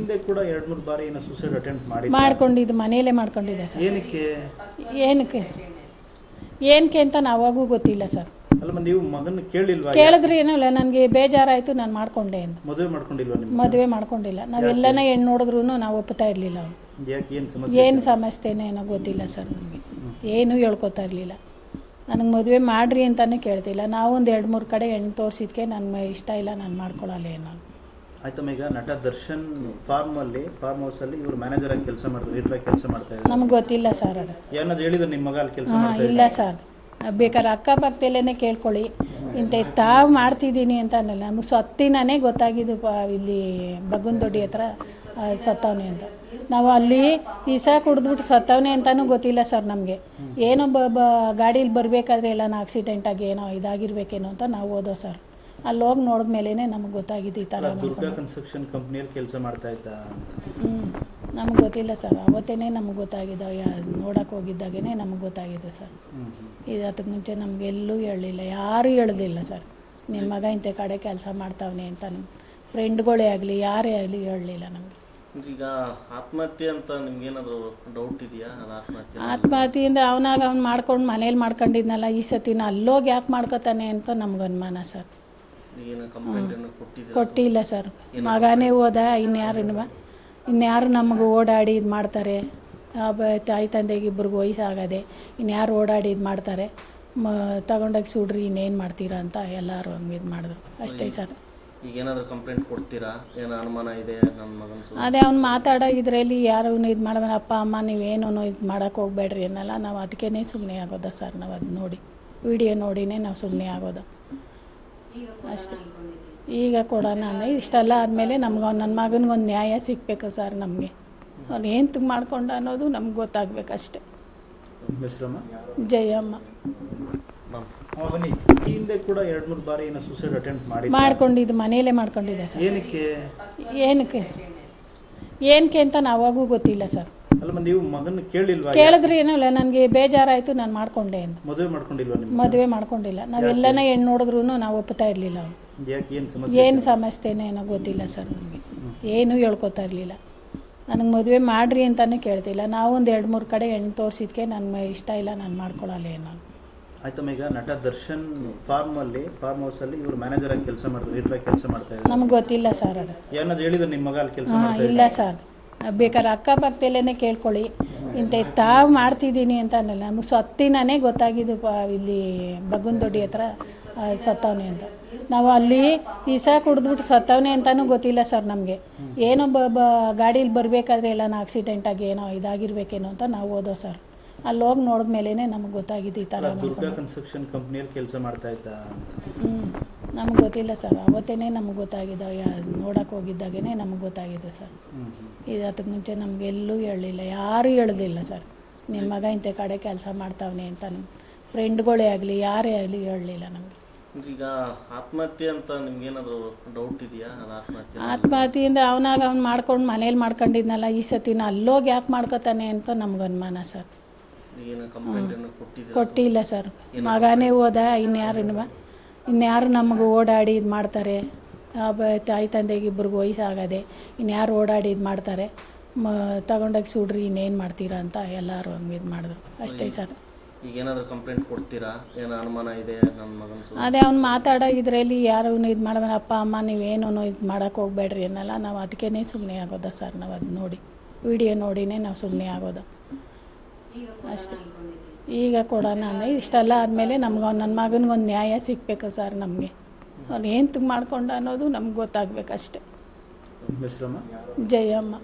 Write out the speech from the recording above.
ಹಿಂದೆ ಕೂಡ 2-3 ಬಾರಿ ಏನೋ ಸುಸೈಡ್ ಅಟೆಂಪ್ಟ್ ಮಾಡ್ಕೊಂಡಿದ್ದು ಮನೆಯಲ್ಲೇ ಮಾಡ್ಕೊಂಡಿದ್ದೆ ಸರ್. ಏನಕ್ಕೆ ಏನಕ್ಕೆ ಅಂತ ನಾವಾಗೂ ಗೊತ್ತಿಲ್ಲ ಸರ್. ಅಲ್ಲಮ್ಮ ನೀವು ಮಗನ ಕೇಳಿಲ್ವಾ? ಕೇಳಿದ್ರೆ ಏನಲ್ಲ, ನನಗೆ ಬೇಜಾರಾಯಿತು, ನಾನು ಮಾಡ್ಕೊಂಡೆ ಅಂತ. ಮದುವೆ ಮಾಡ್ಕೊಂಡಿಲ್ವಾ? ನಿಮ್ಮ ಮದುವೆ ಮಾಡ್ಕೊಂಡಿಲ್ಲ. ನಾವೆಲ್ಲನ ಹೆಣ್ಣು ನೋಡಿದ್ರು ನಾವು ಒಪ್ಪುತ್ತಾ ಇರಲಿಲ್ಲ. ಯಾಕೆ ಏನು ಸಮಸ್ಯೆ? ಏನು ಸಮಸ್ಯೆನೇ ಏನೋ ಗೊತ್ತಿಲ್ಲ ಸರ್. ನಮಗೆ ಏನೂ ಹೇಳ್ಕೊತಾ ಇರಲಿಲ್ಲ. ನನಗೆ ಮದುವೆ ಮಾಡಿರಿ ಅಂತಲೇ ಕೇಳ್ತಿಲ್ಲ. ನಾವೊಂದು 2-3 ಕಡೆ ಹೆಣ್ಣು ತೋರಿಸಿದ್ಕೆ ನನಗೆ ಇಷ್ಟ ಇಲ್ಲ, ನಾನು ಮಾಡ್ಕೊಳ್ಳಲ್ಲ ಏನೋ. ಆಯ್ತಮ್ಮ, ಈಗ ನಟ ದರ್ಶನ್ ಫಾರ್ಮ್ ಹೌಸಲ್ಲಿ ಇವರು ಮ್ಯಾನೇಜರ್ ಆಗಿ ಕೆಲಸ ಮಾಡ್ತಾರೆ, ಲೀಡರ್ ಆಗಿ ಕೆಲಸ ಮಾಡ್ತಾ ಇದ್ದಾರೆ. ನಮ್ಗೆ ಗೊತ್ತಿಲ್ಲ ಸರ್ ಅದು. ಏನಾದ್ರು ಹೇಳಿದ್ರು ನಿಮ್ಮ ಮಗ ಅಲ್ಲಿ ಕೆಲಸ ಮಾಡ್ತಾ ಇಲ್ಲ ಸರ್. ಬೇಕಾದ್ರೆ ಅಕ್ಕಪಕ್ಕದಲ್ಲೇ ಕೇಳ್ಕೊಳ್ಳಿ. ಇಂಥ ತಾವು ಮಾಡ್ತಿದ್ದೀನಿ ಅಂತ ಅನ್ನಲ್ಲ. ನಮಗೆ ಸತ್ತಿನೇ ಗೊತ್ತಾಗಿದ್ದು ಇಲ್ಲಿ ಬಗ್ಗನದೊಡ್ಡಿ ಹತ್ರ ಸತ್ತವನೆ ಅಂತ. ನಾವು ಅಲ್ಲಿ ಇಸ ಕುಡಿದ್ಬಿಟ್ಟು ಸತ್ತವನೆ ಅಂತಲೂ ಗೊತ್ತಿಲ್ಲ ಸರ್ ನಮಗೆ. ಏನೋ ಗಾಡೀಲಿ ಬರಬೇಕಾದ್ರೆ ಎಲ್ಲನೂ ಆಕ್ಸಿಡೆಂಟಾಗಿ ಏನೋ ಇದಾಗಿರ್ಬೇಕೇನೋ ಅಂತ ನಾವು ಹೋದೋ ಸರ್. ಅಲ್ಲಿ ಹೋಗಿ ನೋಡಿದ್ಮೇಲೆ ನಮಗೆ ಗೊತ್ತಾಗಿದ್ದು ಈ ಥರ. ದುರ್ಗಾ ಕನ್ಸ್ಟ್ರಕ್ಷನ್ ಕಂಪ್ನಿಯಲ್ಲಿ ಕೆಲಸ ಮಾಡ್ತಾ ಇದ್ದ. ನಮ್ಗೆ ಗೊತ್ತಿಲ್ಲ ಸರ್. ಅವತ್ತೇ ನಮ್ಗೆ ಗೊತ್ತಾಗಿದ್ದು, ನೋಡೋಕೆ ಹೋಗಿದ್ದಾಗೇ ನಮಗೆ ಗೊತ್ತಾಗಿದೆ ಸರ್. ಇದಕ್ಕೆ ಮುಂಚೆ ನಮಗೆಲ್ಲೂ ಹೇಳಲಿಲ್ಲ, ಯಾರೂ ಹೇಳ್ದಿಲ್ಲ ಸರ್. ನಿನ್ನ ಮಗ ಇಂಥ ಕಡೆ ಕೆಲಸ ಮಾಡ್ತಾವನೆ ಅಂತ ನಮ್ಮ ಫ್ರೆಂಡ್ಗಳೇ ಆಗಲಿ ಯಾರೇ ಆಗಲಿ ಹೇಳಲಿಲ್ಲ ನಮಗೆ. ಈಗ ಆತ್ಮಹತ್ಯೆ ಅಂತ ನಿಮ್ಗೇನಾದರೂ ಡೌಟ್ ಇದೆಯಾ? ಅದು ಆತ್ಮಹತ್ಯೆಯಿಂದ ಅವ್ನು ಮಾಡ್ಕೊಂಡು ಮನೇಲಿ ಮಾಡ್ಕೊಂಡಿದ್ನಲ್ಲ, ಈ ಸತಿನ ಅಲ್ಲೋಗಿ ಯಾಕೆ ಮಾಡ್ಕೋತಾನೆ ಅಂತ ನಮ್ಗೆ ಅನುಮಾನ ಸರ್. ಕೊಟ್ಟಿಲ್ಲ ಸರ್. ಮಗನೇ ಹೋದ, ಇನ್ಯಾರು ನಮಗೆ ಓಡಾಡಿ ಇದು ಮಾಡ್ತಾರೆ? ತಾಯಿ ತಂದೆಗೆ ಇಬ್ಬರಿಗೂ ವಯಸ್ಸಾಗದೆ ಇನ್ಯಾರು ಓಡಾಡಿ ಇದು ಮಾಡ್ತಾರೆ? ತಗೊಂಡೋಗಿ ಸುಡ್ರಿ, ಇನ್ನೇನು ಮಾಡ್ತೀರಾ ಅಂತ ಎಲ್ಲರೂ ಹಂಗೆ ಇದು ಮಾಡಿದ್ರು ಅಷ್ಟೇ ಸರ್. ಈಗೇನಾದರೂ ಕಂಪ್ಲೇಂಟ್ ಕೊಡ್ತೀರಾ? ಏನೋ ಅನುಮಾನ ಇದೆ ನಮ್ಮ ಮಗನ? ಅದೇ ಅವ್ನು ಮಾತಾಡೋ ಇದರಲ್ಲಿ ಯಾರು ಇದು ಮಾಡೋಣ, ಅಪ್ಪ ಅಮ್ಮ ನೀವೇನೂ ಇದು ಮಾಡೋಕ್ಕೆ ಹೋಗ್ಬೇಡ್ರಿ ಅನ್ನಲ್ಲ. ನಾವು ಅದಕ್ಕೇ ಸುಮ್ಮನೆ ಆಗೋದ ಸರ್. ನಾವು ಅದು ನೋಡಿ ವಿಡಿಯೋ ನೋಡಿನೇ ನಾವು ಸುಮ್ಮನೆ ಆಗೋದು ಅಷ್ಟೇ. ಈಗ ಕೊಡೋಣ ಅಂದರೆ ಇಷ್ಟೆಲ್ಲ ಆದಮೇಲೆ ನಮ್ಗೆ ನನ್ನ ಮಗನಿಗೊಂದು ನ್ಯಾಯ ಸಿಗಬೇಕು ಸರ್. ನಮಗೆ ಅವ್ನು ಏನು ಮಾಡ್ಕೊಂಡ ಅನ್ನೋದು ನಮ್ಗೆ ಗೊತ್ತಾಗಬೇಕು ಅಷ್ಟೇ. ಜಯಮ್ಮ. ಹಿಂದೆ ಕೂಡ 2-3 ಬಾರಿ ಏನೋ ಸುಸೈಡ್ ಅಟೆಂಪ್ಟ್ ಮಾಡ್ಕೊಂಡಿದ್ದು ಮನೆಯಲ್ಲೇ ಮಾಡ್ಕೊಂಡಿದ್ದೆ ಸರ್. ಏನಕ್ಕೆ ಅಂತ ನಾವಾಗೂ ಗೊತ್ತಿಲ್ಲ ಸರ್. ಅಲ್ಲಮ್ಮ ನೀವು ಮಗನ ಕೇಳಿಲ್ವಾ? ಕೇಳಿದ್ರೆ ಏನಲ್ಲ, ನನಗೆ ಬೇಜಾರಾಯಿತು, ನಾನು ಮಾಡ್ಕೊಂಡೆ ಅಂತ. ಮದುವೆ ಮಾಡ್ಕೊಂಡಿಲ್ವಾ? ಮದುವೆ ಮಾಡ್ಕೊಂಡಿಲ್ಲ. ನಾವೆಲ್ಲನ ಹೆಣ್ಣು ನೋಡಿದ್ರು ನಾವು ಒಪ್ಪುತ್ತಾ ಇರಲಿಲ್ಲ. ಏನು ಸಮಸ್ಯೆನೇ ಏನೋ ಗೊತ್ತಿಲ್ಲ ಸರ್. ನಮಗೆ ಏನೂ ಹೇಳ್ಕೊತಾ ಇರಲಿಲ್ಲ. ನನಗೆ ಮದುವೆ ಮಾಡಿರಿ ಅಂತಲೇ ಕೇಳ್ತಿಲ್ಲ. ನಾವೊಂದು 2-3 ಕಡೆ ಹೆಣ್ಣು ತೋರಿಸಿದ್ಕೆ ನನಗೆ ಇಷ್ಟ ಇಲ್ಲ, ನಾನು ಮಾಡ್ಕೊಳ್ಳಲ್ಲ ಏನೋ. ಆಯ್ತಮ್ಮ, ಈಗ ನಟ ದರ್ಶನ್ ಫಾರ್ಮ್ ಹೌಸಲ್ಲಿ ಇವರು ಮ್ಯಾನೇಜರ್ ಆಗಿ ಕೆಲಸ ಮಾಡ್ತಾರೆ, ಲೀಡರ್ ಆಗಿ ಕೆಲಸ ಮಾಡ್ತಾ ಇದ್ದಾರೆ. ನಮ್ಗೆ ಗೊತ್ತಿಲ್ಲ ಸರ್ ಅದು. ಏನಾದ್ರು ಹೇಳಿದ್ರು ನಿಮ್ಮ ಮಗ ಅಲ್ಲಿ ಕೆಲಸ? ಇಲ್ಲ ಸರ್. ಬೇಕಾದ್ರೆ ಅಕ್ಕಪಕ್ಕದಲ್ಲೇ ಕೇಳ್ಕೊಳ್ಳಿ. ಇಂಥ ತಾವು ಮಾಡ್ತಿದ್ದೀನಿ ಅಂತ ಅನ್ನಲ್ಲ. ನಮಗೆ ಸತ್ತಿನೇ ಗೊತ್ತಾಗಿದ್ದು ಇಲ್ಲಿ ಬಗ್ಗನದೊಡ್ಡಿ ಹತ್ರ ಸತ್ತವನೆ ಅಂತ. ನಾವು ಅಲ್ಲಿ ಇಸ ಕುಡಿದ್ಬಿಟ್ಟು ಸತ್ತವನೆ ಅಂತಲೂ ಗೊತ್ತಿಲ್ಲ ಸರ್ ನಮಗೆ. ಏನೋ ಗಾಡೀಲಿ ಬರಬೇಕಾದ್ರೆ ಎಲ್ಲನೂ ಆಕ್ಸಿಡೆಂಟಾಗಿ ಏನೋ ಇದಾಗಿರ್ಬೇಕೇನೋ ಅಂತ ನಾವು ಹೋದೋ ಸರ್. ಅಲ್ಲಿ ಹೋಗಿ ನೋಡಿದ್ಮೇಲೆ ನಮಗೆ ಗೊತ್ತಾಗಿದ್ದು ಈ ಥರ. ದುರ್ಗಾ ಕನ್ಸ್ಟ್ರಕ್ಷನ್ ಕಂಪ್ನಿಯಲ್ಲಿ ಕೆಲಸ ಮಾಡ್ತಾ ಇದ್ದ. ನಮ್ಗೆ ಗೊತ್ತಿಲ್ಲ ಸರ್. ಅವತ್ತೇ ನಮ್ಗೆ ಗೊತ್ತಾಗಿದ್ದು, ನೋಡೋಕೆ ಹೋಗಿದ್ದಾಗೇ ನಮಗೆ ಗೊತ್ತಾಗಿದೆ ಸರ್. ಇದಕ್ಕೆ ಮುಂಚೆ ನಮಗೆಲ್ಲೂ ಹೇಳಲಿಲ್ಲ, ಯಾರೂ ಹೇಳ್ದಿಲ್ಲ ಸರ್. ನಿನ್ನ ಮಗ ಇಂಥ ಕಡೆ ಕೆಲಸ ಮಾಡ್ತಾವನೆ ಅಂತ ನಮ್ಮ ಫ್ರೆಂಡ್ಗಳೇ ಆಗಲಿ ಯಾರೇ ಆಗಲಿ ಹೇಳಲಿಲ್ಲ ನಮಗೆ. ಈಗ ಆತ್ಮಹತ್ಯೆ ಅಂತ ನಿಮ್ಗೇನಾದರೂ ಡೌಟ್ ಇದೆಯಾ? ಅದು ಆತ್ಮಹತ್ಯೆಯಿಂದ ಅವ್ನು ಮಾಡ್ಕೊಂಡು ಮನೇಲಿ ಮಾಡ್ಕೊಂಡಿದ್ನಲ್ಲ, ಈ ಸತಿನ ಅಲ್ಲೋಗಿ ಯಾಕೆ ಮಾಡ್ಕೋತಾನೆ ಅಂತ ನಮ್ಗೆ ಅನುಮಾನ ಸರ್. ಕೊಟ್ಟಿಲ್ಲ ಸರ್. ಮಗನೇ ಹೋದ, ಇನ್ಯಾರು ನಮಗೆ ಓಡಾಡಿ ಇದು ಮಾಡ್ತಾರೆ? ತಾಯಿ ತಂದೆಗೆ ಇಬ್ಬರಿಗೂ ವಯಸ್ಸಾಗದೆ ಇನ್ಯಾರು ಓಡಾಡಿ ಇದು ಮಾಡ್ತಾರೆ? ತಗೊಂಡೋಗಿ ಸುಡ್ರಿ, ಇನ್ನೇನು ಮಾಡ್ತೀರಾ ಅಂತ ಎಲ್ಲರೂ ಹಂಗೆ ಇದು ಮಾಡಿದ್ರು ಅಷ್ಟೇ ಸರ್. ಈಗೇನಾದರೂ ಕಂಪ್ಲೇಂಟ್ ಕೊಡ್ತೀರಾ? ಏನೋ ಅನುಮಾನ ಇದೆ ನಮ್ಮ ಮಗನ? ಅದೇ ಅವ್ನು ಮಾತಾಡೋ ಇದರಲ್ಲಿ ಯಾರು ಇದು ಮಾಡೋಣ, ಅಪ್ಪ ಅಮ್ಮ ನೀವೇನೂ ಇದು ಮಾಡೋಕ್ಕೆ ಹೋಗ್ಬೇಡ್ರಿ ಅನ್ನಲ್ಲ. ನಾವು ಅದಕ್ಕೇ ಸುಮ್ಮನೆ ಆಗೋದ ಸರ್. ನಾವು ಅದು ನೋಡಿ ವಿಡಿಯೋ ನೋಡಿನೇ ನಾವು ಸುಮ್ಮನೆ ಆಗೋದು ಅಷ್ಟೇ. ಈಗ ಕೊಡೋಣ ಅಂದರೆ ಇಷ್ಟೆಲ್ಲ ಆದಮೇಲೆ ನಮ್ಗೆ ನನ್ನ ಮಗನಿಗೊಂದು ನ್ಯಾಯ ಸಿಗಬೇಕು ಸರ್. ನಮಗೆ ಅವ್ನು ಏನು ಮಾಡ್ಕೊಂಡ ಅನ್ನೋದು ನಮ್ಗೆ ಗೊತ್ತಾಗಬೇಕು ಅಷ್ಟೇ. ಜಯಮ್ಮ.